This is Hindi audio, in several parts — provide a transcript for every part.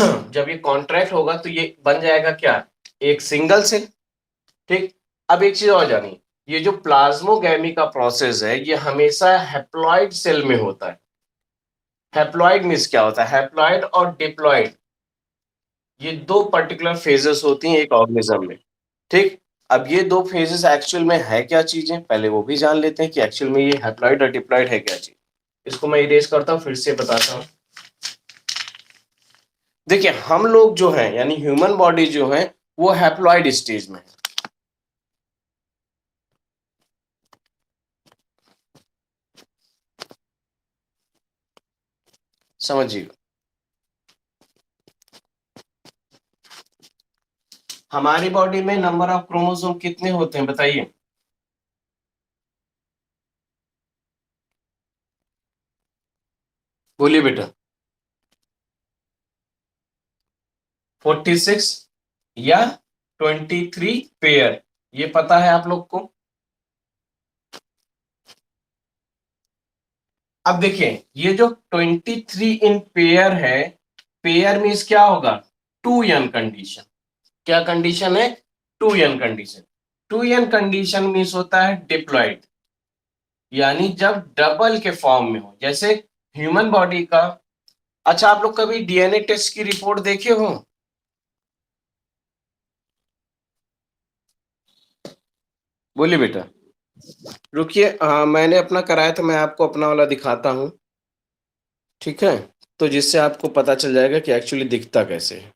जब ये कॉन्ट्रैक्ट होगा तो ये बन जाएगा क्या, एक सिंगल सेल। ठीक। अब एक चीज और जानिए, ये जो प्लाज्मोगैमी का प्रोसेस है ये हमेशा हैप्लॉइड सेल में होता है। हैप्लॉइड मीन्स क्या होता है, हैप्लॉइड और डिप्लॉइड, ये दो पर्टिकुलर फेजेस होती हैं एक ऑर्गेनिज्म में। ठीक। अब ये दो फेजेस एक्चुअल में है क्या चीजें, पहले वो भी जान लेते हैं कि एक्चुअल में ये हैप्लॉइड और डिप्लॉइड है क्या चीज। इसको मैं इरेज करता हूं, फिर से बताता हूं। देखिए हम लोग जो है यानी ह्यूमन बॉडी जो है वो हैप्लॉइड स्टेज में है। समझिएगा, हमारी बॉडी में नंबर ऑफ क्रोमोसोम कितने होते हैं बताइए। बोलिए बेटा। 46 या 23 पेयर, ये पता है आप लोग को। अब देखिए ये जो 23 इन पेयर है, पेयर मीन्स क्या होगा, 2n कंडीशन। क्या कंडीशन है, 2n condition. 2n condition means होता है डिप्लॉइड, यानी जब डबल के फॉर्म में हो, जैसे ह्यूमन बॉडी का। अच्छा आप लोग कभी डीएनए टेस्ट की रिपोर्ट देखे हो। बोलिए बेटा। रुकिए, हाँ मैंने अपना कराया था, मैं आपको अपना वाला दिखाता हूँ। ठीक है, तो जिससे आपको पता चल जाएगा कि एक्चुअली दिखता कैसे है।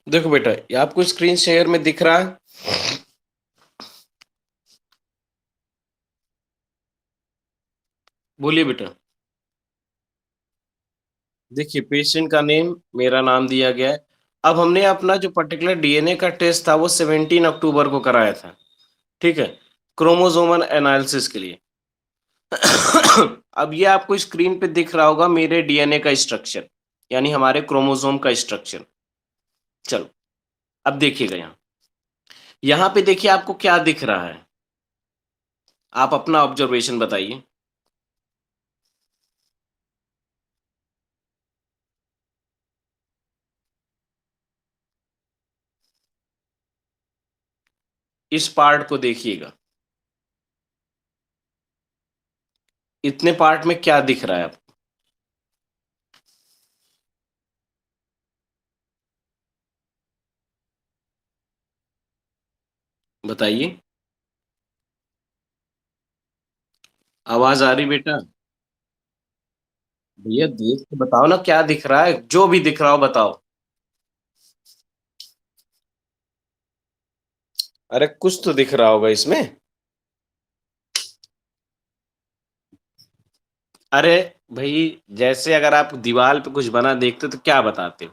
देखो बेटा, ये आपको स्क्रीन शेयर में दिख रहा है। बोलिए बेटा। देखिए पेशेंट का नेम, मेरा नाम दिया गया है। अब हमने अपना जो पर्टिकुलर डीएनए का टेस्ट था वो 17 अक्टूबर को कराया था। ठीक है, क्रोमोसोमल एनालिसिस के लिए। अब ये आपको स्क्रीन पे दिख रहा होगा मेरे डीएनए का स्ट्रक्चर, यानी हमारे क्रोमोसोम का स्ट्रक्चर। चलो अब देखिएगा यहाँ पे देखिए आपको क्या दिख रहा है, आप अपना ऑब्जर्वेशन बताइए। इस पार्ट को देखिएगा, इतने पार्ट में क्या दिख रहा है आपको। बताइए। आवाज आ रही बेटा। भैया देख के बताओ ना क्या दिख रहा है, जो भी दिख रहा हो बताओ। अरे कुछ तो दिख रहा होगा इसमें। अरे भाई, जैसे अगर आप दीवार पे कुछ बना देखते तो क्या बताते हो,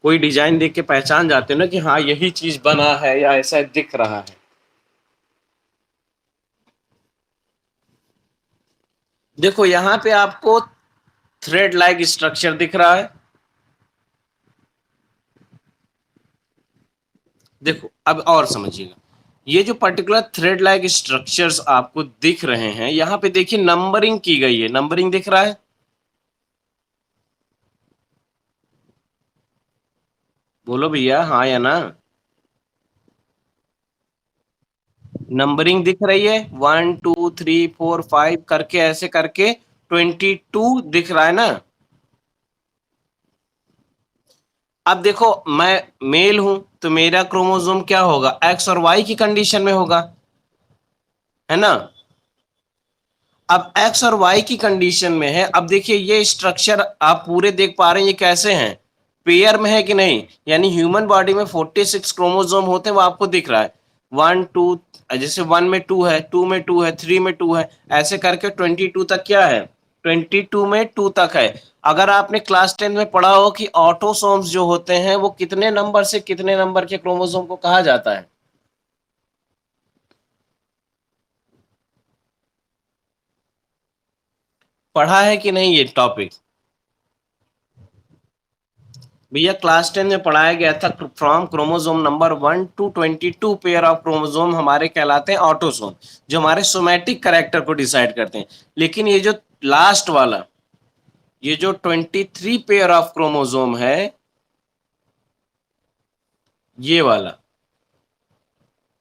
कोई डिजाइन देख के पहचान जाते हो ना कि हाँ यही चीज बना है या ऐसा दिख रहा है। देखो यहां पे आपको थ्रेड लाइक स्ट्रक्चर दिख रहा है। देखो अब और समझिएगा, ये जो पर्टिकुलर थ्रेड लाइक स्ट्रक्चर्स आपको दिख रहे हैं, यहां पे देखिए नंबरिंग की गई है, नंबरिंग दिख रहा है, बोलो भैया हाँ या ना। नंबरिंग दिख रही है, 1 2 3 4 5 करके, ऐसे करके 22 दिख रहा है ना। अब देखो मैं मेल हूं तो मेरा क्रोमोसोम क्या होगा, एक्स और वाई की कंडीशन में होगा, है ना। अब एक्स और वाई की कंडीशन में है। अब देखिए ये स्ट्रक्चर आप पूरे देख पा रहे हैं, ये कैसे हैं, पेयर में है कि नहीं, यानी ह्यूमन बॉडी में 46 क्रोमोसोम होते हैं, वो आपको दिख रहा है। 1 2, जैसे 1 में 2 है, 2 में 2 है, 3 में 2 है, ऐसे करके 22 तक क्या है, 22 में 2 तक है। अगर आपने क्लास 10 में पढ़ा हो कि ऑटोसोम्स जो होते हैं वो कितने नंबर से कितने नंबर के क्रोमोसोम को कहा जाता है, पढ़ा है कि नहीं ये टॉपिक। भैया क्लास 10 में पढ़ाया गया था, from chromosome number 1 to 22 pair of chromosome हमारे कहलाते हैं ऑटोसोम, जो हमारे सोमैटिक कैरेक्टर को डिसाइड करते हैं। लेकिन ये जो लास्ट वाला, ये जो 23 पेयर ऑफ क्रोमोसोम है, ये वाला,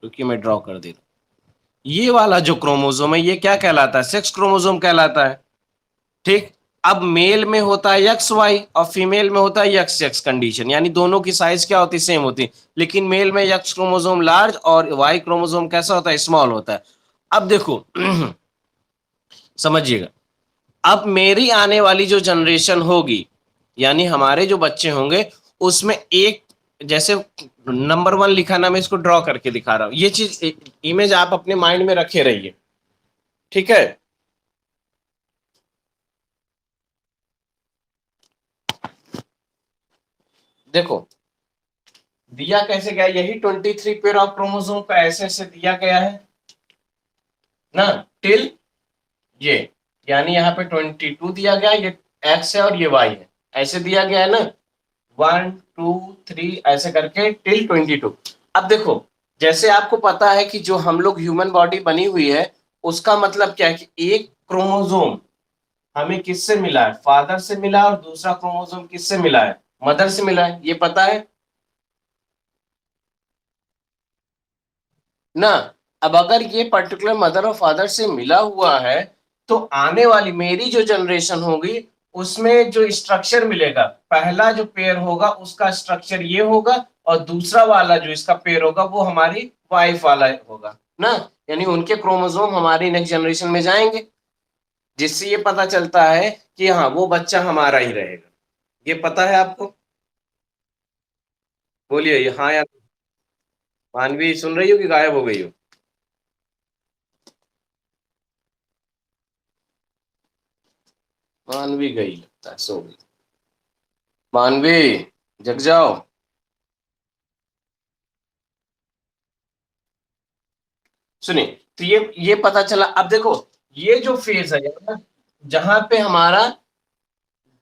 क्योंकि मैं ड्रॉ कर दे रहा हूं, ये वाला जो क्रोमोसोम है ये क्या कहलाता है, सेक्स क्रोमोसोम कहलाता है। ठीक। अब मेल में होता है एक्स वाई और फीमेल में होता है एक्स एक्स कंडीशन, यानी दोनों की साइज क्या होती है, सेम होती है। लेकिन मेल में एक्स क्रोमोसोम लार्ज और वाई क्रोमोसोम कैसा होता है, स्मॉल होता है। अब देखो समझिएगा, अब मेरी आने वाली जो जनरेशन होगी, यानी हमारे जो बच्चे होंगे, उसमें एक, जैसे नंबर 1 लिखा ना, मैं इसको ड्रॉ करके दिखा रहा हूं, ये चीज इमेज आप अपने माइंड में रखे रहिए, ठीक है। देखो दिया कैसे गया, यही 23 पेयर ऑफ क्रोमोसोम का ऐसे ऐसे दिया गया है ना, टिल ये, यानी यहाँ पे 22 दिया गया, ये एक्स है और ये वाई है, ऐसे दिया गया है ना, 1 2 3 ऐसे करके टिल 22। अब देखो, जैसे आपको पता है कि जो हम लोग ह्यूमन बॉडी बनी हुई है, उसका मतलब क्या है कि एक क्रोमोसोम हमें किससे मिला है, फादर से मिला, और दूसरा क्रोमोसोम किससे मिला है, मदर से मिला है, ये पता है ना। अब अगर ये पर्टिकुलर मदर और फादर से मिला हुआ है, तो आने वाली मेरी जो जनरेशन होगी, उसमें जो स्ट्रक्चर मिलेगा, पहला जो पेयर होगा उसका स्ट्रक्चर ये होगा, और दूसरा वाला जो इसका पेयर होगा वो हमारी वाइफ वाला होगा ना। यानी उनके क्रोमोसोम हमारी नेक्स्ट जनरेशन में जाएंगे, जिससे ये पता चलता है कि हाँ वो बच्चा हमारा ही रहेगा। ये पता है आपको, बोलिए हाँ या मानवी, सुन रही हो कि गायब हो गई हो। मानवी गई लगता है, सो गई। मानवी जग जाओ। सुनिए, तो ये पता चला। अब देखो ये जो फेज है ना, जहां पे हमारा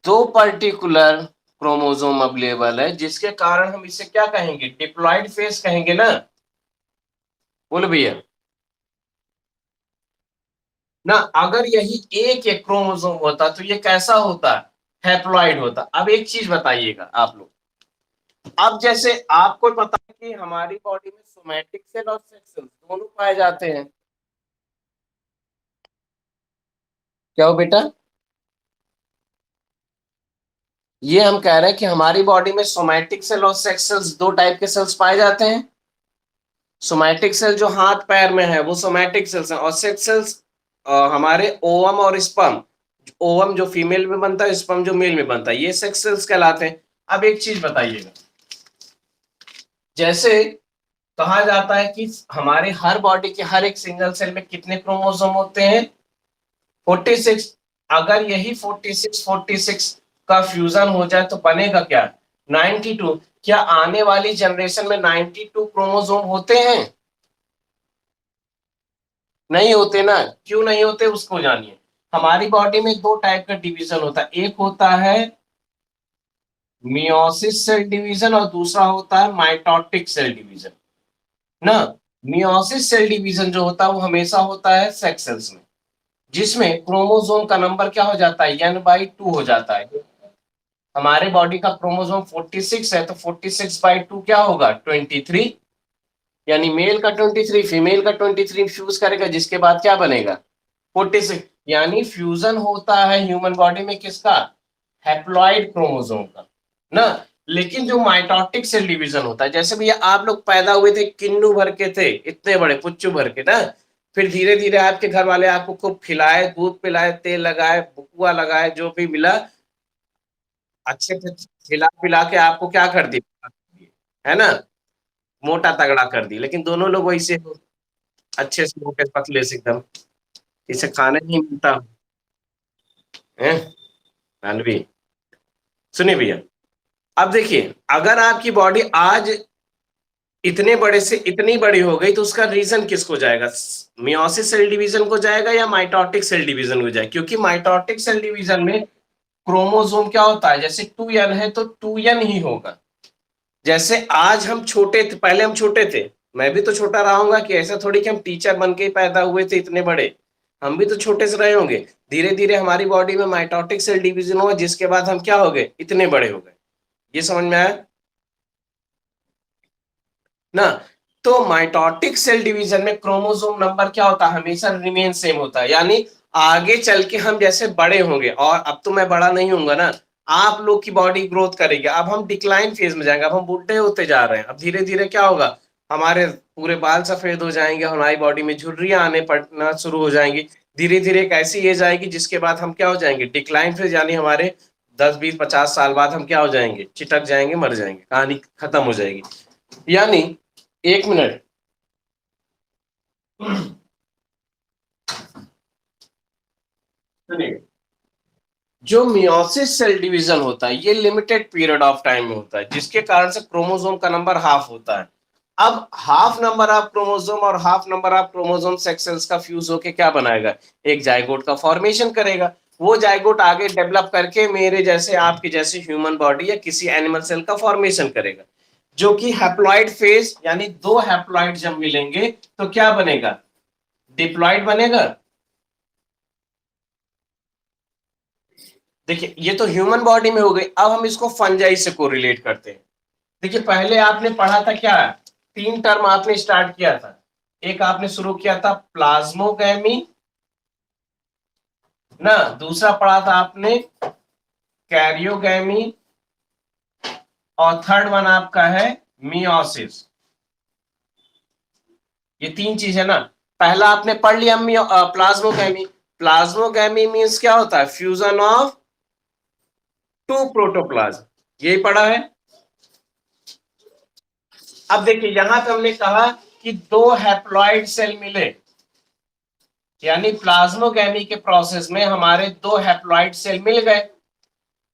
दो पर्टिकुलर क्रोमोसोम अवेलेबल है, जिसके कारण हम इसे क्या कहेंगे, डिप्लॉइड फेज कहेंगे ना, बोलो भैया ना। अगर यही एक एक क्रोमोसोम होता तो ये कैसा होता, हैप्लॉइड होता। अब एक चीज बताइएगा आप लोग, अब जैसे आपको पता है कि हमारी बॉडी में सोमैटिक सेल और सेक्स सेल दोनों पाए जाते हैं, क्या हो बेटा, ये हम कह रहे हैं कि हमारी बॉडी में सोमैटिक सेल और सेक्स सेल्स, दो टाइप के सेल्स पाए जाते हैं। सोमैटिक सेल जो हाथ पैर में है वो सोमैटिक सेल्स हैं, और सेक्स सेल्स हमारे ओवम और स्पर्म, ओवम जो फीमेल में बनता है, स्पर्म जो मेल में बनता है, ये सेक्स सेल्स कहलाते हैं। अब एक चीज बताइएगा, जैसे कहा जाता है कि हमारे हर बॉडी के हर एक सिंगल सेल में कितने क्रोमोसोम होते हैं, 46। अगर यही 46 का फ्यूजन हो जाए तो बनेगा क्या, 92। क्या आने वाली जनरेशन में 92 क्रोमोसोम होते हैं, नहीं होते ना। क्यों नहीं होते उसको जानिए। हमारी बॉडी में दो टाइप का डिवीजन होता है, एक होता है मियोसिस सेल डिवीजन और दूसरा होता है माइटोटिक सेल डिवीजन ना। मियोसिस सेल डिवीजन जो होता है वो हमेशा होता है सेक्स सेल्स में, जिसमें क्रोमोसोम का नंबर क्या हो जाता है, n/2 हो जाता है। हमारे बॉडी का क्रोमोसोम 46 है, तो 46/2 क्या होगा, 23। यानी मेल का 23 फीमेल का 23 फ्यूज करेगा, जिसके बाद क्या बनेगा, 46। यानी फ्यूजन होता है ह्यूमन बॉडी में किसका, हैप्लॉइड क्रोमोसोम का ना। लेकिन जो माइटोटिक सेल डिवीजन होता है, जैसे भैया आप लोग पैदा हुए थे किन्नू भर के थे, इतने बड़े पुच्चू भर के ना, फिर धीरे धीरे आपके घर वाले आपको खूब खिलाए, दूध पिलाए, तेल लगाए, बुकुआ लगाए, जो भी मिला अच्छे से खिला पिला के आपको क्या कर दिया, है ना, मोटा तगड़ा कर दी। लेकिन दोनों लोग वैसे हो, अच्छे से मोटे पतले से एकदम, इसे खाने नहीं मिलता है। मानवी, सुनिए भैया, अब देखिए अगर आपकी बॉडी आज इतने बड़े से इतनी बड़ी हो गई, तो उसका रीजन किसको जाएगा, मियोसिस सेल डिवीजन को जाएगा या माइटोटिक सेल डिवीजन को जाएगा। क्योंकि माइटोटिक सेल डिवीजन में क्रोमोसोम क्या होता है, जैसे 2n है तो 2n ही होगा। जैसे आज हम छोटे थे, पहले हम छोटे थे, मैं भी तो छोटा रहा हूंगा, कि ऐसा थोड़ी कि हम टीचर बन के ही पैदा हुए थे इतने बड़े, हम भी तो छोटे से रहे होंगे। धीरे धीरे हमारी बॉडी में माइटोटिक सेल डिवीजन हुआ, जिसके बाद हम क्या हो गए, इतने बड़े हो गए। ये समझ में आया ना। तो माइटोटिक सेल डिवीजन में क्रोमोसोम नंबर क्या होता है, हमेशा रिमेन सेम होता है। यानी आगे चल के हम जैसे बड़े होंगे, और अब तो मैं बड़ा नहीं होऊंगा ना, आप लोग की बॉडी ग्रोथ करेगी, अब हम डिक्लाइन फेज में जाएंगे, अब हम बुढ़े होते जा रहे हैं। अब धीरे धीरे क्या होगा, हमारे पूरे बाल सफेद हो जाएंगे, हमारी बॉडी में झुर्रियां आने पड़ना शुरू हो जाएंगी। धीरे धीरे एक ऐसी एज आएगी जिसके बाद हम क्या हो जाएंगे, डिक्लाइन फेज, यानी हमारे 10 20 50 साल बाद हम क्या हो जाएंगे, चिटक जाएंगे, मर जाएंगे, कहानी खत्म हो जाएगी। यानी, एक मिनट, सुनिए, जो मियोसिस सेल डिवीजन होता है ये लिमिटेड पीरियड ऑफ टाइम में होता है, जिसके कारण से क्रोमोसोम का नंबर हाफ होता है। अब हाफ नंबर ऑफ क्रोमोसोम और half number of chromosome sex cells का फ्यूज होके क्या बनाएगा, एक जाइगोट का फॉर्मेशन करेगा। वो जाइगोट आगे डेवलप करके मेरे जैसे आपके जैसे ह्यूमन बॉडी या किसी एनिमल सेल का फॉर्मेशन करेगा, जो कि हैप्लॉइड फेज, यानी दो हैप्लॉइड जब मिलेंगे तो क्या बनेगा, डिप्लॉइड बनेगा। देखिए ये तो ह्यूमन बॉडी में हो गई, अब हम इसको फंजाई से कोरिलेट करते हैं। देखिए पहले आपने पढ़ा था क्या, तीन टर्म आपने स्टार्ट किया था। एक आपने शुरू किया था प्लाज्मोगैमी ना, दूसरा पढ़ा था आपने कैरियोगैमी, और थर्ड वन आपका है मियोसिस। ये तीन चीज है ना। पहला आपने पढ़ लिया प्लाज्मोगैमी। प्लाज्मोगैमी मीन्स क्या होता है, फ्यूजन ऑफ टू प्रोटोप्लाज्म, यही पढ़ा है। अब देखिए यहां पे हमने कहा कि दो हैप्लॉइड सेल मिले, यानी प्लाज्मोगैमी के प्रोसेस में हमारे दो हैप्लॉइड सेल मिल गए।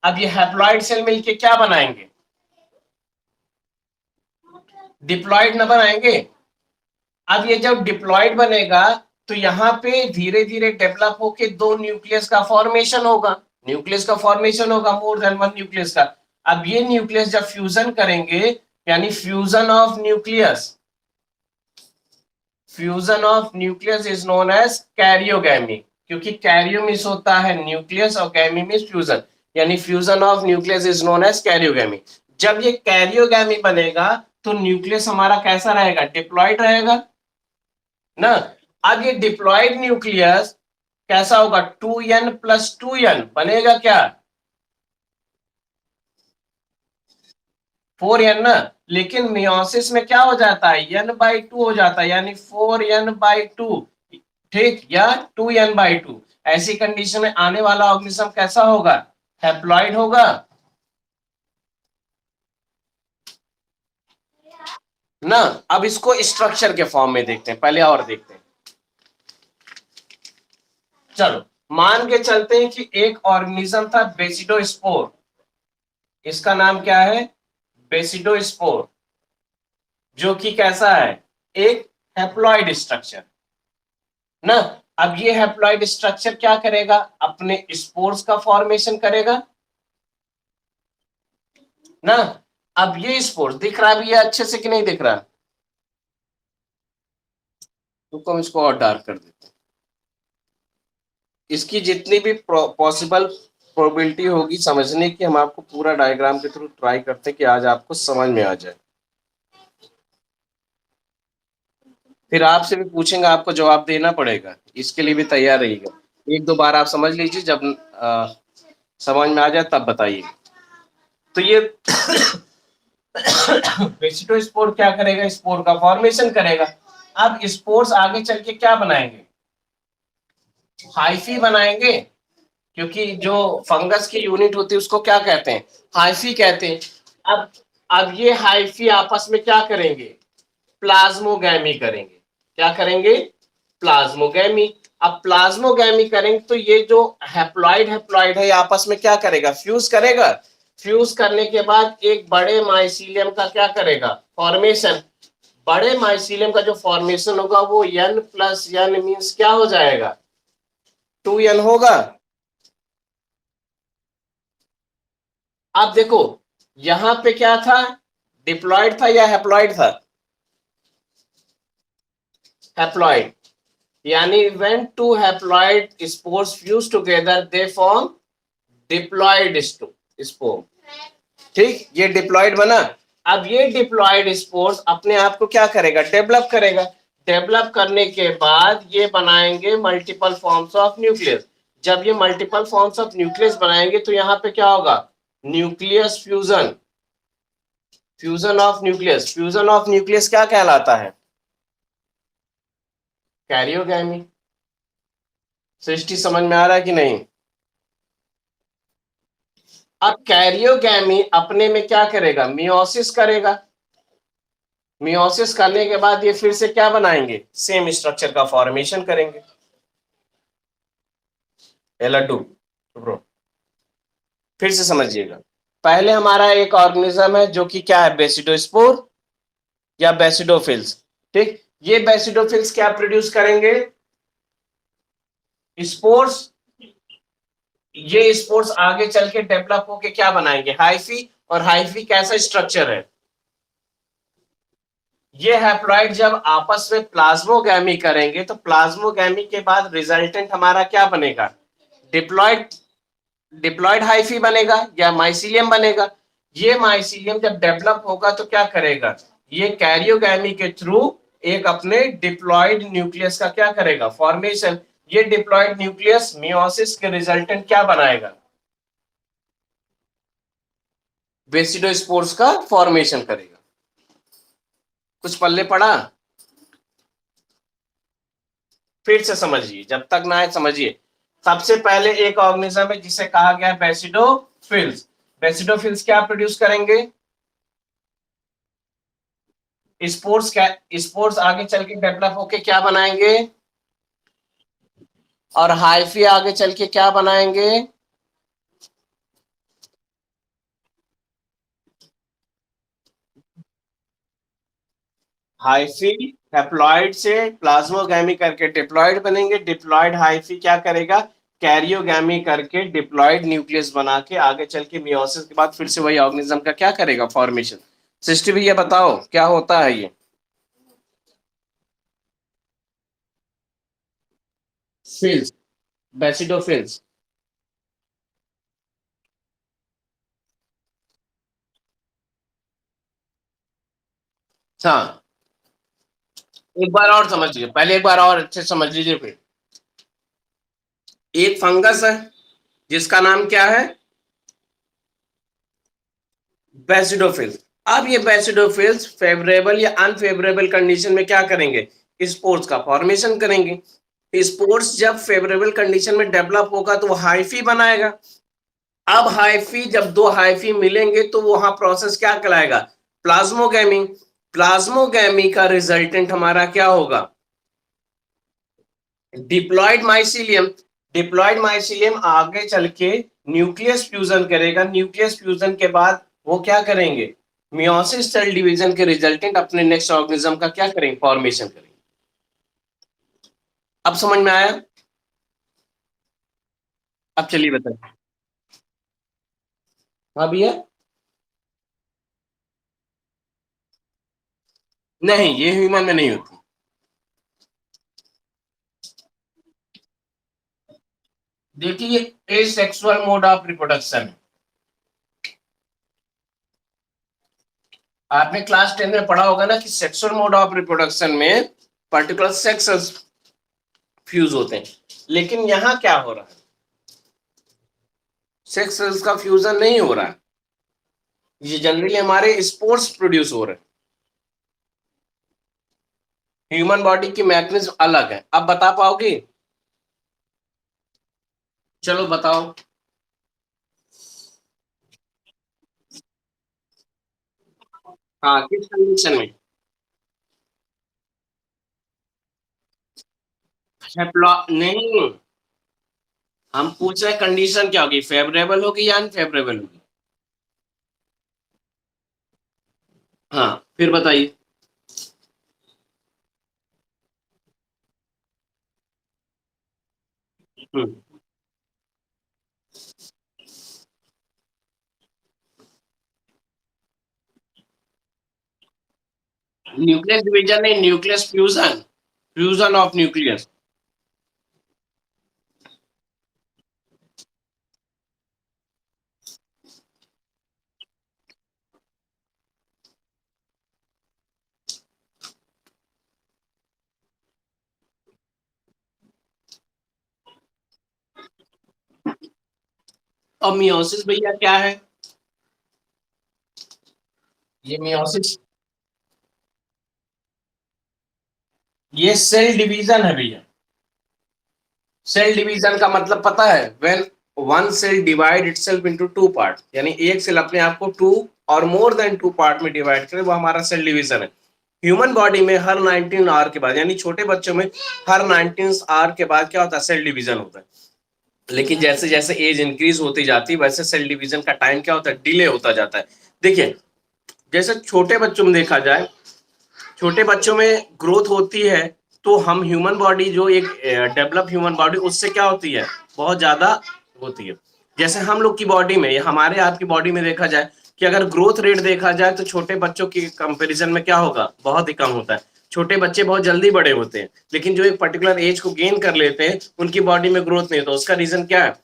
अब ये हैप्लॉइड सेल मिलके क्या बनाएंगे, डिप्लॉइड न बनाएंगे। अब ये जब डिप्लॉइड बनेगा, तो यहाँ पे धीरे धीरे डेवलप होके दो न्यूक्लियस का फॉर्मेशन होगा, न्यूक्लियस का फॉर्मेशन होगा, मोर देन वन न्यूक्लियस का। अब ये न्यूक्लियस जब फ्यूजन करेंगे, यानी fusion of nucleus, fusion of nucleus is known as karyogamy. क्योंकि कैरियो मीन्स होता है न्यूक्लियस और गैमी मीन्स फ्यूजन, यानी fusion of nucleus is known as karyogamy. जब ये कैरियोगैमी बनेगा, तो न्यूक्लियस हमारा कैसा रहेगा, डिप्लॉइड रहेगा ना। अब ये डिप्लॉइड न्यूक्लियस कैसा होगा, 2n+2n बनेगा क्या, 4n ना। लेकिन मियोसिस में क्या हो जाता है, n/2 हो जाता है, यानी 4n/2, ठीक, या 2n/2। ऐसी कंडीशन में आने वाला ऑर्गेनिज्म कैसा होगा, हैप्लॉइड होगा ना। अब इसको स्ट्रक्चर के फॉर्म में देखते हैं, पहले और देखते हैं। चलो मान के चलते हैं कि एक ऑर्गेनिज्म था बेसिडोस्पोर, इसका नाम क्या है, बेसिडोस्पोर, जो कि कैसा है, एक हैप्लॉइड स्ट्रक्चर ना। अब ये हैप्लॉइड स्ट्रक्चर क्या करेगा, अपने स्पोर्स का फॉर्मेशन करेगा ना। अब ये स्पोर्स दिख रहा है भैया अच्छे से कि नहीं दिख रहा, तो हम इसको और डार्क कर देते हैं। इसकी जितनी भी पॉसिबल प्रोबेबिलिटी होगी समझने की, हम आपको पूरा डायग्राम के थ्रू ट्राई करते हैं कि आज आपको समझ में आ जाए। फिर आपसे भी पूछेंगे, आपको जवाब देना पड़ेगा, इसके लिए भी तैयार रहिएगा। एक दो बार आप समझ लीजिए, जब समझ में आ जाए तब बताइए। तो ये बेसिडोस्पोर क्या करेगा, स्पोर का फॉर्मेशन करेगा। अब स्पोर्स आगे चल के क्या बनाएंगे, हाइफी बनाएंगे, क्योंकि जो फंगस की यूनिट होती है उसको क्या कहते हैं, हाइफी कहते हैं। अब ये हाइफी आपस में क्या करेंगे, प्लाज्मोगैमी करेंगे। क्या करेंगे, प्लाज्मोगैमी। अब प्लाज्मोगैमी करेंगे तो ये जो हैप्लॉइड हैप्लॉइड है आपस में क्या करेगा, फ्यूज करेगा। फ्यूज करने के बाद एक बड़े माइसीलियम का क्या करेगा, फॉर्मेशन। बड़े माइसीलियम का जो फॉर्मेशन होगा वो n प्लस n मीन्स क्या हो जाएगा, 2n होगा। अब देखो यहां पे क्या था, डिप्लॉयड था या हैप्लॉइड था, हैप्लॉइड। यानी when two haploid spores fuse together they form diploid spore। ठीक, ये डिप्लॉयड बना। अब ये डिप्लॉयड स्पोर्स अपने आप को क्या करेगा, डेवलप करेगा। डेवलप करने के बाद ये बनाएंगे मल्टीपल फॉर्म्स ऑफ न्यूक्लियस। जब ये मल्टीपल फॉर्म्स ऑफ न्यूक्लियस बनाएंगे तो यहाँ पे क्या होगा, nucleus fusion. Fusion of nucleus, fusion of nucleus क्या कहलाता है, कैरियोगैमी। सृष्टि समझ में आ रहा है कि नहीं। अब कैरियोगैमी अपने में क्या करेगा, मियोसिस करेगा। मियोसिस करने के बाद ये फिर से क्या बनाएंगे, सेम स्ट्रक्चर का फॉर्मेशन करेंगे। लड्डू ब्रो, फिर से समझिएगा। पहले हमारा एक ऑर्गेनिज्म है जो कि क्या है, बेसिडोस्पोर या बेसिडोफिल्स। ठीक, ये बेसिडोफिल्स क्या प्रोड्यूस करेंगे, स्पोर्स। ये स्पोर्स आगे चल के डेवलप होके क्या बनाएंगे, हाइफी। और हाइफी कैसा स्ट्रक्चर है, ये हैप्लॉइड जब आपस में प्लाज्मोगैमी करेंगे तो प्लाज्मोगैमी के बाद रिजल्टेंट हमारा क्या बनेगा, डिप्लॉयड। डिप्लॉयड हाइफी बनेगा या माइसीलियम बनेगा। ये माइसीलियम जब डेवलप होगा तो क्या करेगा, ये कैरियोगैमी के थ्रू एक अपने डिप्लॉयड न्यूक्लियस का क्या करेगा, फॉर्मेशन। ये डिप्लॉयड न्यूक्लियस मियोसिस के रिजल्टेंट क्या बनाएगा, बेसिडोस्पोर्स का फॉर्मेशन करेगा। कुछ पल्ले पड़ा, फिर से समझिए, जब तक ना आए समझिए। सबसे पहले एक ऑर्गेनिज्म है जिसे कहा गया बेसिडोफिल्स। बेसिडोफिल्स क्या प्रोड्यूस करेंगे, स्पोर्स। क्या स्पोर्स आगे चल के डेवलप होके क्या बनाएंगे, और हाइफी आगे चल के क्या बनाएंगे, हाइफी। हैप्लॉइड से प्लाज्मोगैमी करके डिप्लॉइड बनेंगे। डिप्लॉइड हाइफी क्या करेगा, कैरियोगैमी करके डिप्लॉइड न्यूक्लियस बना के आगे चल के मियोसिस के बाद फिर से वही ऑर्गेनिज्म का क्या करेगा, फॉर्मेशन। सृष्टि भैया बताओ क्या होता है ये, फिल्स, बेसिडोफिल्स। हाँ, एक बार और समझिए, पहले एक बार और अच्छे समझ लीजिए। फिर एक फंगस है जिसका नाम क्या है, बेसिडोफिल्स। अब ये बेसिडोफिल्स फेवरेबल या अनफेवरेबल कंडीशन में क्या करेंगे, स्पोर्स का फॉर्मेशन करेंगे। स्पोर्स जब फेवरेबल कंडीशन में डेवलप होगा तो वो हाइफी बनाएगा। अब हाइफी, जब दो हाइफी मिलेंगे तो वहां प्रोसेस क्या कहलाएगा, प्लाज्मोगैमी। प्लाज्मोगैमी का रिजल्टेंट हमारा क्या होगा, डिप्लॉयड माइसीलियम। डिप्लॉयड माइसीलियम आगे चल के न्यूक्लियस फ्यूजन करेगा। न्यूक्लियस फ्यूजन के बाद वो क्या करेंगे, मियोसिस सेल डिवीजन के रिजल्टेंट अपने नेक्स्ट ऑर्गेनिज्म का क्या करेंगे, फॉर्मेशन करेंगे। अब समझ में आया। अब चलिए बताइए। हाँ भैया। नहीं, ये ह्यूमन में नहीं होती। देखिए, ये सेक्सुअल मोड ऑफ रिप्रोडक्शन है। आपने क्लास 10 में पढ़ा होगा ना कि सेक्सुअल मोड ऑफ रिप्रोडक्शन में पर्टिकुलर सेक्सेस फ्यूज होते हैं, लेकिन यहाँ क्या हो रहा है, सेक्सेस का फ्यूजन नहीं हो रहा है। ये जनरली हमारे स्पोर्स प्रोड्यूस हो रहे हैं। ह्यूमन बॉडी की मैकेनिज्म अलग है। अब बता पाओगे? चलो बताओ। हाँ, किस कंडीशन में? नहीं, हम पूछ रहे कंडीशन क्या होगी, फेवरेबल होगी या अनफेवरेबल होगी? हाँ, फिर बताइए। न्यूक्लियस डिवीजन नहीं, nucleus fusion, fusion of nucleus. और मियोसिस भैया क्या है? ये मियोसिस, ये सेल डिवीजन है भैया। सेल डिवीजन का मतलब पता है? When one cell divide itself into two part, यानी एक सेल अपने आप को टू और मोर देन टू पार्ट में डिवाइड करे, वो हमारा सेल डिवीजन है। ह्यूमन बॉडी में हर 19 आवर के बाद, यानी छोटे बच्चों में हर 19 आवर के बाद क्या होता है, सेल डिवीजन होता है। लेकिन जैसे जैसे एज इंक्रीज होती जाती है, वैसे सेल डिवीजन का टाइम क्या होता है, डिले होता जाता है। देखिए, जैसे छोटे बच्चों में देखा जाए, छोटे बच्चों में ग्रोथ होती है, तो हम ह्यूमन बॉडी जो एक डेवलप ह्यूमन बॉडी, उससे क्या होती है, बहुत ज्यादा होती है। जैसे हम लोग की बॉडी में, या हमारे आपकी बॉडी में देखा जाए कि अगर ग्रोथ रेट देखा जाए तो छोटे बच्चों की कंपैरिजन में क्या होगा, बहुत ही कम होता है। छोटे बच्चे बहुत जल्दी बड़े होते हैं, लेकिन जो एक पर्टिकुलर एज को गेन कर लेते हैं, उनकी बॉडी में ग्रोथ नहीं होता। उसका रीजन क्या है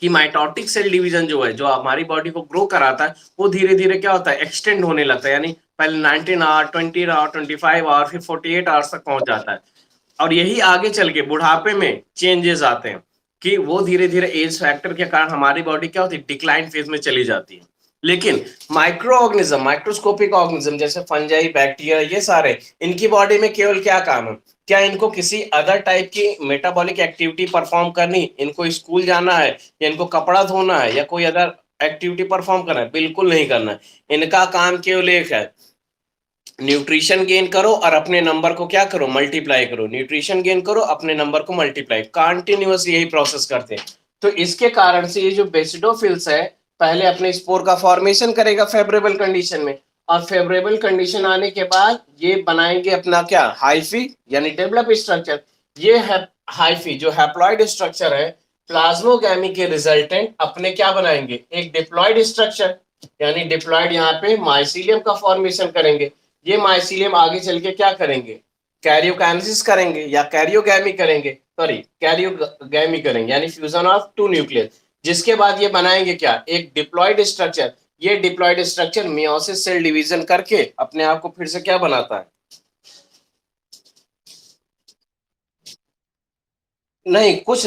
कि माइटोटिक सेल डिवीजन जो है, जो हमारी बॉडी को ग्रो कराता है, वो धीरे धीरे क्या होता है, एक्सटेंड होने लगता है। यानी पहले 19 आवर, 20 आवर, 25 आवर, फिर 48 आवर्स तक पहुंच जाता है। और यही आगे चल के बुढ़ापे में चेंजेस आते हैं, कि वो धीरे धीरे एज फैक्टर के कारण हमारी बॉडी क्या होती है, डिक्लाइन फेज में चली जाती है। लेकिन माइक्रो ऑर्गेनिज्म, माइक्रोस्कोपिक ऑर्गेनिज्म जैसे फंजाई, बैक्टीरिया, ये सारे, इनकी बॉडी में केवल क्या काम है, क्या इनको किसी अदर टाइप की मेटाबॉलिक एक्टिविटी परफॉर्म करनी, इनको स्कूल जाना है, या इनको कपड़ा धोना है, या कोई अदर एक्टिविटी परफॉर्म करना है? बिल्कुल नहीं करना है। इनका काम केवल एक है, न्यूट्रिशन गेन करो और अपने नंबर को क्या करो, मल्टीप्लाई करो। न्यूट्रिशन गेन करो, अपने नंबर को मल्टीप्लाई, कंटिन्यूअस यही प्रोसेस करते हैं। तो इसके कारण से ये जो बेसिडोफिल्स है, पहले अपने स्पोर का फॉर्मेशन करेगा फेवरेबल कंडीशन में, और फेवरेबल कंडीशन आने के बाद ये बनाएंगे अपना क्या, हाइफी, यानी डेवलप स्ट्रक्चर। ये है हाइफी, जो हैप्लॉइड स्ट्रक्चर है, प्लाज्मोगैमी के रिजल्टेंट अपने क्या बनाएंगे, एक डिप्लॉइड स्ट्रक्चर, यानी डिप्लॉइड यहाँ पे माइसीलियम का फॉर्मेशन करेंगे। ये माइसीलियम आगे चल के क्या करेंगे, कैरियोकाइनेसिस करेंगे, या कैरियोगैमी करेंगे, सॉरी कैरियोगैमी करेंगे, यानी फ्यूजन ऑफ टू न्यूक्लियस। जिसके बाद ये बनाएंगे क्या, एक डिप्लॉइड स्ट्रक्चर। ये diploid structure meiosis cell division करके अपने आप को फिर से क्या बनाता है? नहीं, कुछ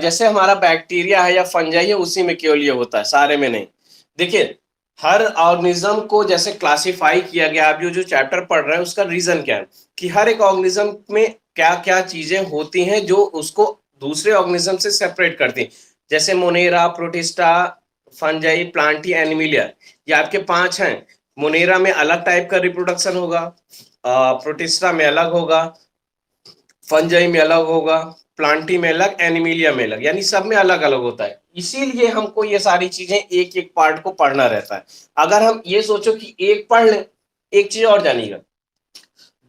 जैसे हमारा बैक्टीरिया है या फंजाई है, उसी में केवल ये होता है, सारे में नहीं। देखिए, हर ऑर्गेनिज्म को जैसे क्लासिफाई किया गया, आप जो चैप्टर पढ़ रहे हैं उसका रीजन क्या है, कि हर एक ऑर्गेनिज्म में क्या क्या चीजें होती हैं जो उसको दूसरे ऑर्गेनिज्म से सेपरेट करती हैं। जैसे Monera, protista, fungi, Plantae, Animalia, ये आपके पांच हैं। मोनेरा में अलग टाइप का रिप्रोडक्शन होगा, प्रोटिस्टा में अलग होगा, फंजाई में अलग होगा, प्लांटी में अलग, एनिमिलिया में अलग, यानी सब में अलग अलग होता है। इसीलिए हमको ये सारी चीजें एक एक पार्ट को पढ़ना रहता है। अगर हम ये सोचो कि एक पढ़ लें, एक चीज और जानिएगा,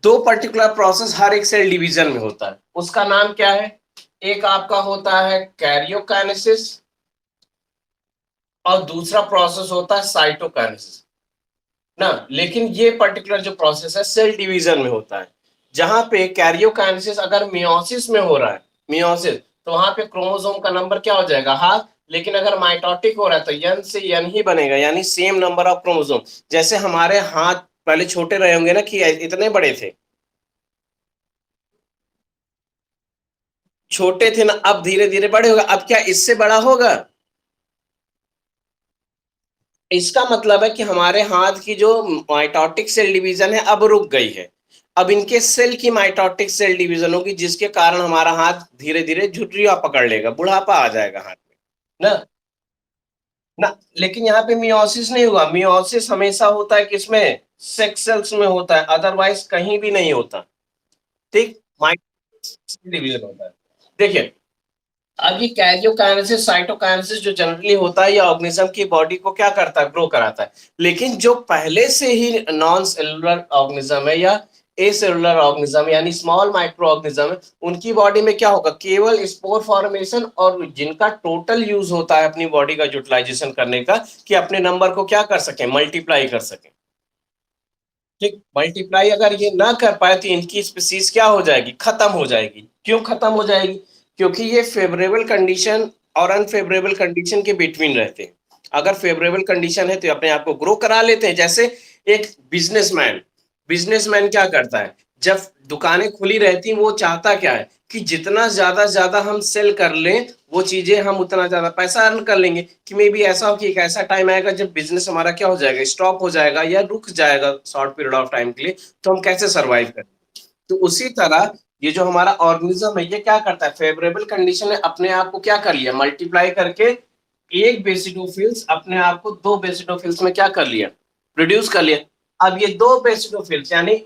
दो पर्टिकुलर प्रोसेस हर एक सेल डिवीजन में होता है, उसका नाम क्या है? एक आपका होता है कैरियोकाइनेसिस, और दूसरा प्रोसेस होता है साइटोकाइनेसिस ना। लेकिन ये पर्टिकुलर जो प्रोसेस है सेल डिवीजन में होता है, जहां पे कैरियोकाइनेसिस अगर मियोसिस में हो रहा है, मियोसिस, तो वहां पे क्रोमोसोम का नंबर क्या हो जाएगा, हाफ। लेकिन अगर माइटोटिक हो रहा है तो एन से एन ही बनेगा, यानी सेम नंबर ऑफ क्रोमोसोम। जैसे हमारे हाथ पहले छोटे रहे होंगे ना, कि इतने बड़े थे, छोटे थे ना, अब धीरे धीरे बड़े होगा, अब क्या इससे बड़ा होगा। इसका मतलब है कि हमारे हाथ की जो माइटोटिक सेल डिवीजन है अब रुक गई है। अब इनके सेल की माइटोटिक सेल डिवीजन होगी, जिसके कारण हमारा हाथ धीरे धीरे झुर्रियां पकड़ लेगा, बुढ़ापा आ जाएगा हाथ में ना। ना, लेकिन यहाँ पे मियोसिस नहीं हुआ। मियोसिस हमेशा होता है किसमें, सेक्स सेल्स में होता है, अदरवाइज कहीं भी नहीं होता। ठीक, माइटोटिक डिवीजन होता है। देखिए, अब ये कैरियोकाइनेसिस साइटोकाइनेसिस जो जनरली होता है, ये ऑर्गेनिज्म की बॉडी को क्या करता है, ग्रो कराता है। लेकिन जो पहले से ही नॉन सेलुलर ऑर्गेनिज्म है या ए सेलुलर ऑर्गेनिज्म यानी स्मॉल माइक्रो ऑर्गेनिज्म है, उनकी बॉडी में क्या होगा, केवल स्पोर फॉर्मेशन, और जिनका टोटल यूज होता है अपनी बॉडी का यूटिलाइजेशन करने का, कि अपने नंबर को क्या कर सके, मल्टीप्लाई कर सके। ठीक, मल्टीप्लाई अगर ये ना कर पाए तो इनकी स्पीसीज क्या हो जाएगी, खत्म हो जाएगी। क्यों खत्म हो जाएगी, क्योंकि ये फेवरेबल कंडीशन और अनफेवरेबल कंडीशन के बिटवीन रहते हैं। अगर फेवरेबल कंडीशन है तो अपने आप को ग्रो करा लेते हैं। जैसे एक बिजनेसमैन, बिजनेसमैन क्या करता है, जब दुकानें खुली रहती हैं वो चाहता क्या है, कि जितना ज्यादा हम सेल कर लें वो चीजें, हम उतना ज्यादा पैसा अर्न कर लेंगे। कि मे भी ऐसा हो कि एक ऐसा टाइम आएगा जब बिजनेस हमारा क्या हो जाएगा, स्टॉप हो जाएगा या रुक जाएगा शॉर्ट पीरियड ऑफ टाइम के लिए, तो हम कैसे सर्वाइव करें। तो उसी तरह ये जो हमारा ऑर्गेनिज्म है, ये क्या करता है, फेवरेबल कंडीशन ने अपने आप को क्या कर लिया, मल्टीप्लाई करके एक बेसिडोफिल्स अपने आप को दो बेसिडोफिल्स में क्या कर लिया, प्रोड्यूस कर लिया। अब ये दो बेसिडोफिल्स, यानी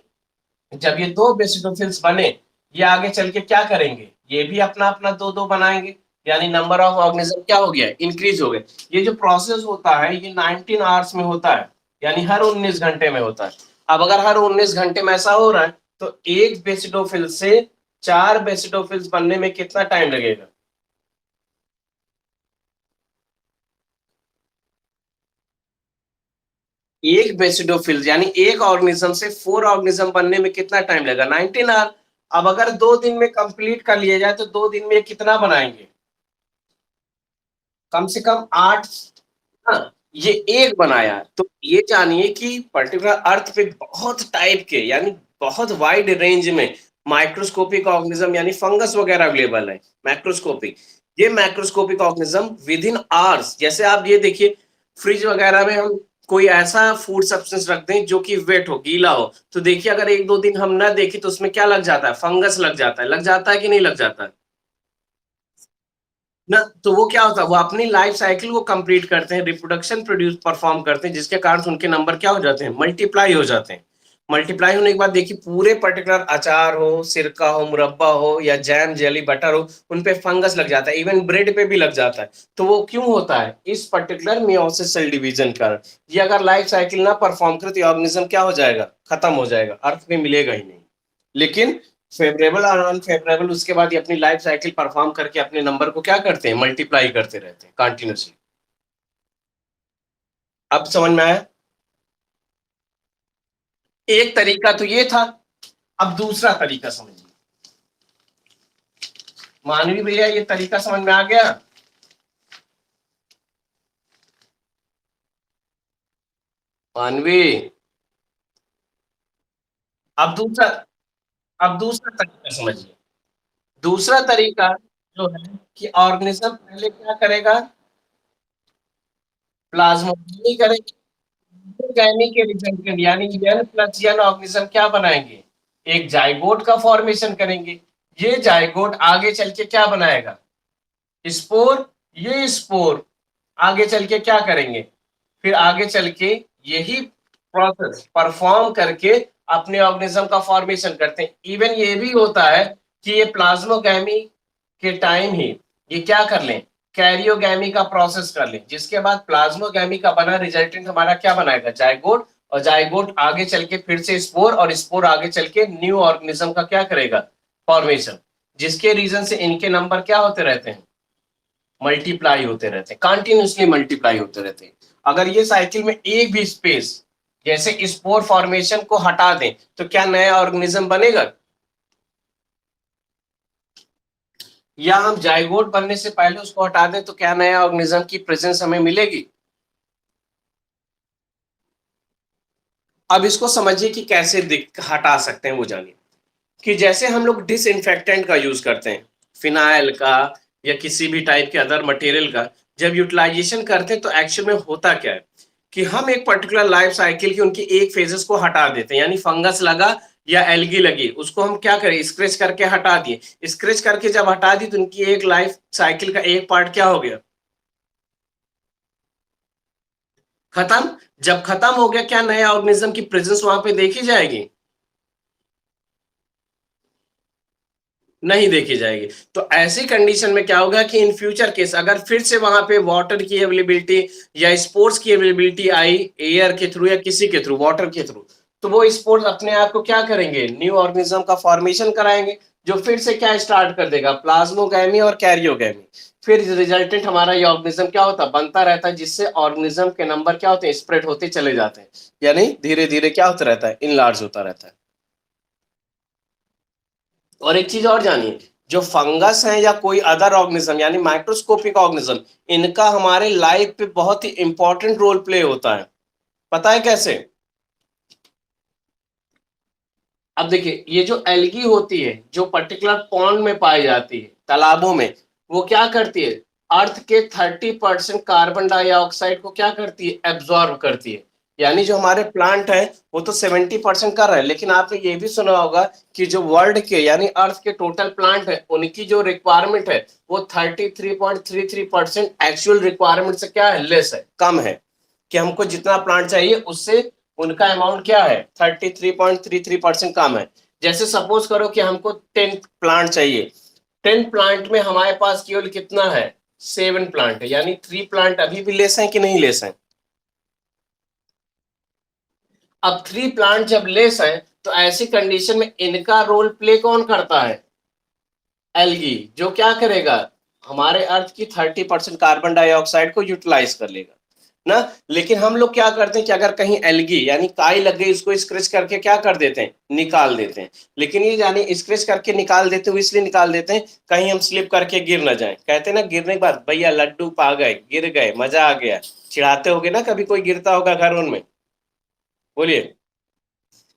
जब ये दो बेसिडोफिल्स बने, ये आगे चल के क्या करेंगे, ये भी अपना अपना दो दो बनाएंगे, यानी नंबर ऑफ ऑर्गेनिज्म क्या हो गया, इंक्रीज हो गए। ये जो प्रोसेस होता है ये 19 आवर्स में होता है, यानी हर 19 घंटे में होता है। अब अगर हर 19 घंटे में ऐसा हो रहा है, तो एक बेसिडोफिल से चार बेसिडोफिल्स बनने में कितना टाइम लगेगा। एक बेसिडोफिल यानी एक ऑर्गेनिज्म से फोर ऑर्गेनिज्म बनने में कितना टाइम लगेगा, 19 आवर। अब अगर 2 दिन में कंप्लीट कर लिया जाए तो 2 दिन में कितना बनाएंगे, कम से कम 8। हाँ, ये एक बनाया, तो ये जानिए कि पर्टिकुलर अर्थ पे बहुत टाइप के, यानी बहुत वाइड रेंज में माइक्रोस्कोपिक ऑर्गेनिज्म यानी फंगस वगैरह अवेलेबल है, मैक्रोस्कोपिक। ये macroscopic organism with in hours, जैसे आप ये देखिए, फ्रिज वगैरह में हम कोई ऐसा फूड सब्सटेंस रख दें जो कि वेट हो, गीला हो, तो देखिए अगर 1-2 दिन हम ना देखें तो उसमें क्या लग जाता है, फंगस लग जाता है, लग जाता है कि नहीं लग जाता है ना। तो वो क्या होता है, वो अपनी लाइफ साइकिल को कंप्लीट करते हैं, रिप्रोडक्शन प्रोड्यूस परफॉर्म करते हैं, जिसके कारण उनके नंबर क्या हो जाते हैं, मल्टीप्लाई हो जाते हैं। मल्टीप्लाई होने के बाद देखिए, पूरे पर्टिकुलर अचार हो, सिरका हो, मुरब्बा हो या जैम जेली बटर हो, उन पे फंगस लग जाता है, इवन ब्रेड पे भी लग जाता है। तो वो क्यों होता है, इस पर्टिकुलर मियोसिस सेल डिवीजन कारण। ये अगर लाइफ साइकिल ना परफॉर्म करे तो ऑर्गेनिज्म क्या हो जाएगा, खत्म हो जाएगा, अर्थ में मिलेगा ही नहीं। लेकिन फेवरेबल और अनफेवरेबल उसके बाद ये अपनी लाइफ साइकिल परफॉर्म करके अपने नंबर को क्या करते हैं, मल्टीप्लाई करते रहते हैं कंटिन्यूसली। अब समझ में आया। एक तरीका तो ये था, अब दूसरा तरीका समझिए। मानवी भैया, ये तरीका समझ में आ गया। मानवी, अब दूसरा, अब दूसरा तरीका समझिए। दूसरा तरीका जो है, कि ऑर्गेनिज्म पहले क्या करेगा, प्लाज्मोजेनी करेगा, गैमी के रिजल्टेंट यानी एन प्लस एन ऑर्गेनिज्म क्या बनाएंगे, एक जाइगोट का फॉर्मेशन करेंगे। ये जाइगोट आगे चल के क्या बनाएगा, स्पोर। ये स्पोर आगे चल के क्या करेंगे, फिर आगे चल के यही प्रोसेस परफॉर्म करके अपने ऑर्गेनिज्म का फॉर्मेशन करते हैं। इवन ये भी होता है कि ये प्लाज्मोगैमी के टाइम ही ये क्या कर लें, कैरियोगैमी का प्रोसेस कर लें, जिसके बाद प्लाज्मोगैमी का बना रिजल्टेंट हमारा क्या बनाएगा, जाइगोट। और जाइगोट आगे चल के फिर से स्पोर, और स्पोर आगे चल के न्यू ऑर्गेनिज्म का क्या करेगा, फॉर्मेशन, जिसके रीजन से इनके नंबर क्या होते रहते हैं, मल्टीप्लाई होते रहते हैं, कंटिन्यूसली मल्टीप्लाई होते रहते हैं। अगर ये साइकिल में एक भी स्पेस जैसे स्पोर फॉर्मेशन को हटा दें तो क्या नया ऑर्गेनिज्म बनेगा? या हम जाइगोट बनने से पहले उसको हटा दें तो क्या नया ऑर्गेनिज्म की प्रेजेंस हमें मिलेगी? अब इसको समझिए कि कैसे हटा सकते हैं वो जानिए। कि जैसे हम लोग डिसइंफेक्टेंट का यूज करते हैं, फिनाइल का या किसी भी टाइप के अदर मटेरियल का, जब यूटिलाइजेशन करते हैं तो एक्चुअल में होता क्या है कि हम एक पर्टिकुलर लाइफ साइकिल की उनकी एक फेजेस को हटा देते हैं। यानी फंगस लगा या एल्गी लगी, उसको हम क्या करें, स्क्रैच करके हटा दिए। स्क्रैच करके जब हटा दी तो उनकी एक लाइफ साइकिल का एक पार्ट क्या हो गया, खत्म। जब खत्म हो गया, क्या नया ऑर्गेनिज्म की प्रेजेंस वहां पे देखी जाएगी? नहीं देखी जाएगी। तो ऐसी कंडीशन में क्या होगा कि इन फ्यूचर केस अगर फिर से वहां पे वाटर की अवेलेबिलिटी या स्पोर्ट्स की अवेलेबिलिटी आई, एयर के थ्रू या किसी के थ्रू, वाटर के थ्रू, तो वो स्पोर्ट्स अपने आप को क्या करेंगे, न्यू ऑर्गेनिज्म का फॉर्मेशन कराएंगे, जो फिर से क्या स्टार्ट कर देगा, प्लाज्मोगैमी और कैरियोगैमी। फिर रिजल्टेंट हमारा ये ऑर्गेनिज्म क्या होता, बनता रहता है, जिससे ऑर्गेनिज्म के नंबर क्या होते हैं, स्प्रेड होते चले जाते हैं। यानी धीरे धीरे क्या होता रहता है, इनलार्ज होता रहता है। और एक चीज और जानिए, जो फंगस है या कोई अदर ऑर्गेनिज्म यानी माइक्रोस्कोपिक ऑर्गेनिज्म, इनका हमारे लाइफ पे बहुत ही इंपॉर्टेंट रोल प्ले होता है। पता है कैसे? अब देखिए, ये जो एल्गी होती है जो पर्टिकुलर पॉन्ड में पाई जाती है, तालाबों में, वो क्या करती है, अर्थ के 30% कार्बन डाइऑक्साइड को क्या करती है, एब्जॉर्ब करती है। यानी जो हमारे प्लांट है वो तो 70% कर रहा है, लेकिन आपने ये भी सुना होगा कि जो वर्ल्ड के यानी अर्थ के टोटल प्लांट है उनकी जो रिक्वायरमेंट है वो 33.33% एक्चुअल रिक्वायरमेंट से क्या है, लेस है, कम है। कि हमको जितना प्लांट चाहिए उससे उनका अमाउंट क्या है, 33.33% कम है। जैसे सपोज करो कि हमको 10 प्लांट चाहिए, 10 प्लांट में हमारे पास केवल कितना है, 7 प्लांट है, यानी 3 प्लांट अभी भी लेस है कि नहीं लेस है? अब 3 प्लांट जब लेस है तो ऐसी कंडीशन में इनका रोल प्ले कौन करता है, एल्गी, जो क्या करेगा, हमारे अर्थ की 30% कार्बन डाइऑक्साइड को यूटिलाइज कर लेगा ना। लेकिन हम लोग क्या करते हैं कि अगर कहीं एल्गी यानी काई लग गई, उसको स्क्रैच करके क्या कर देते हैं, निकाल देते हैं। लेकिन ये जानी स्क्रैच करके निकाल देते हैं, इसलिए निकाल देते हैं कहीं हम स्लिप करके गिर ना जाए। कहते हैं ना, गिरने के बाद भैया लड्डू पा गए, गिर गए, मजा आ गया, चिढ़ाते होगे ना, कभी कोई गिरता होगा घर उनमें, बोलिए।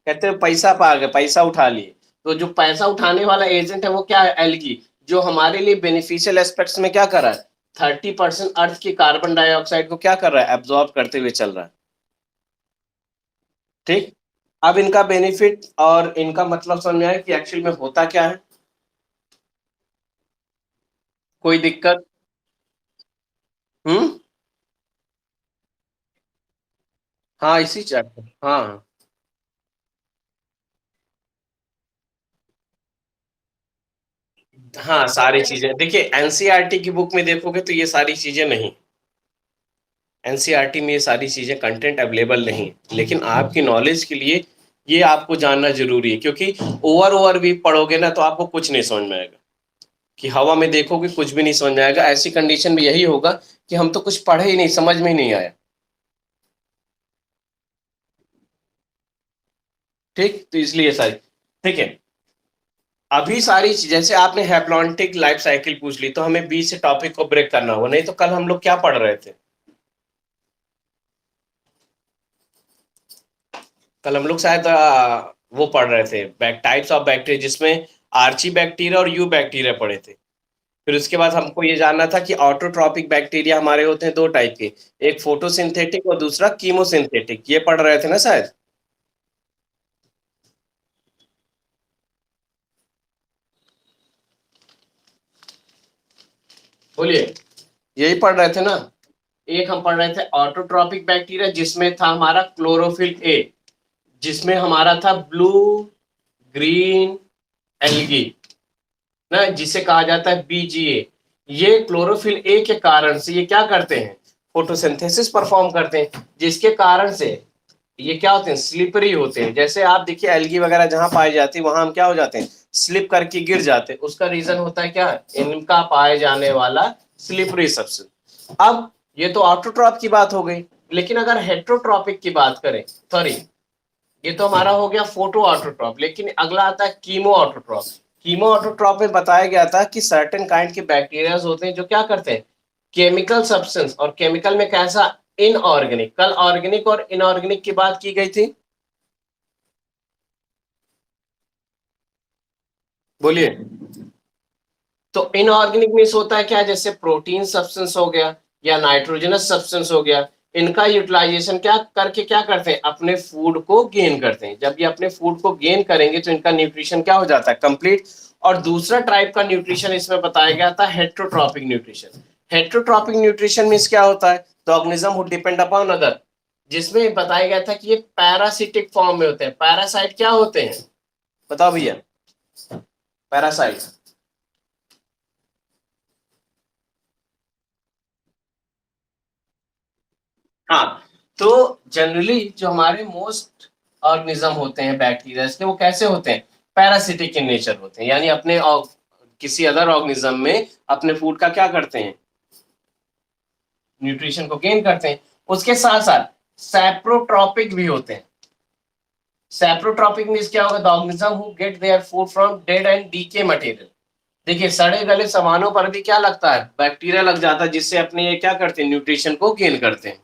कहते हैं पैसा पा गए, पैसा उठा लिए। तो जो पैसा उठाने वाला एजेंट है वो क्या है, एल्गी, जो हमारे लिए बेनिफिशियल एस्पेक्ट्स में क्या कर रहा है, 30% अर्थ की कार्बन डाइऑक्साइड को क्या कर रहा है, एब्जॉर्ब करते हुए चल रहा है। ठीक। अब इनका बेनिफिट और इनका मतलब समझ में आया कि एक्चुअल में होता क्या है, कोई दिक्कत? हम्म। हाँ इसी चैप्टर, हाँ। हाँ सारी चीजें देखिए, एनसीईआरटी की बुक में देखोगे तो ये सारी चीजें नहीं, एनसीईआरटी में ये सारी चीजें कंटेंट अवेलेबल नहीं। लेकिन आपकी नॉलेज के लिए ये आपको जानना जरूरी है, क्योंकि ओवर ओवर भी पढ़ोगे ना तो आपको कुछ नहीं समझ में आएगा। कि हवा में देखोगे कुछ भी नहीं समझ में आएगा, ऐसी कंडीशन में यही होगा कि हम तो कुछ पढ़े ही नहीं, समझ में ही नहीं आया। ठीक, तो इसलिए सारी, ठीक है। अभी सारी जैसे आपने हैप्लॉन्टिक लाइफ साइकिल पूछ ली तो हमें बीच से टॉपिक को ब्रेक करना होगा, नहीं तो कल हम लोग क्या पढ़ रहे थे, कल हम लोग शायद वो पढ़ रहे थे टाइप्स ऑफ बैक्टीरिया, जिसमें आर्ची बैक्टीरिया और यू बैक्टीरिया पढ़े थे। फिर उसके बाद हमको ये जानना था कि ऑटोट्रॉपिक बैक्टीरिया हमारे होते हैं दो टाइप के, एक फोटोसिंथेटिक और दूसरा कीमोसिंथेटिक, ये पढ़ रहे थे ना शायद, बोलिए। यही पढ़ रहे थे ना। एक हम पढ़ रहे थे ऑटोट्रॉपिक बैक्टीरिया जिसमें था हमारा क्लोरोफिल ए, जिसमें हमारा था ब्लू ग्रीन एल्गी ना, जिसे कहा जाता है बीजीए। ये क्लोरोफिल ए के कारण से ये क्या करते हैं, फोटोसिंथेसिस परफॉर्म करते हैं, जिसके कारण से ये क्या होते हैं, स्लिपरी होते हैं। जैसे आप देखिए एल्गी वगैरह जहां पाई जाती है वहां हम क्या हो जाते हैं, स्लिप करके गिर जाते हैं। उसका रीजन होता है क्या, इनका पाए जाने वाला स्लिपरी सब्सटेंस। अब ये तो ऑटोट्रॉप की बात हो गई, लेकिन अगर हेट्रोट्रॉपिक की बात करें, सॉरी ये तो हमारा हो गया फोटो ऑटोट्रॉप, लेकिन अगला आता है कीमो ऑटोट्रॉप। कीमो ऑटोट्रॉप में बताया गया था कि सर्टेन काइंड के बैक्टीरिया होते हैं जो क्या करते हैं, केमिकल सब्सटेंस, और केमिकल में कैसा, इनऑर्गेनिक। कल ऑर्गेनिक और इनऑर्गेनिक की बात की गई थी, बोलिए। तो इनऑर्गेनिक मीन्स होता है क्या, जैसे प्रोटीन सब्सटेंस हो गया या नाइट्रोजनस सब्सटेंस हो गया, इनका यूटिलाइजेशन क्या करके क्या करते हैं, अपने फूड को गेन करते हैं। जब ये अपने फूड को गेन करेंगे तो इनका न्यूट्रिशन क्या हो जाता है, कंप्लीट। और दूसरा टाइप का न्यूट्रिशन इसमें बताया गया था, heterotrophic nutrition. Heterotrophic nutrition means क्या होता है, the organism who depend upon other, जिसमें बताया गया था कि ये पैरासिटिक फॉर्म में होते हैं। पैरासाइट क्या होते हैं, बताओ भैया, पैरासाइट। हाँ, तो जनरली जो हमारे मोस्ट ऑर्गेनिज्म होते हैं बैक्टीरिया के, वो कैसे होते हैं, पैरासिटिक इन नेचर होते हैं, यानी अपने किसी अदर ऑर्गेनिज्म में अपने फूड का क्या करते हैं, न्यूट्रिशन को गेन करते हैं। उसके साथ साथ सैप्रोट्रॉपिक भी होते हैं। सैप्रोट्रॉपिक मीन्स क्या होगा, the organism who get their food from dead and decay material. देखिए सड़े गले सामानों पर भी क्या लगता है, बैक्टीरिया लग जाता है, जिससे अपने ये क्या करते हैं, न्यूट्रिशन को गेन करते हैं।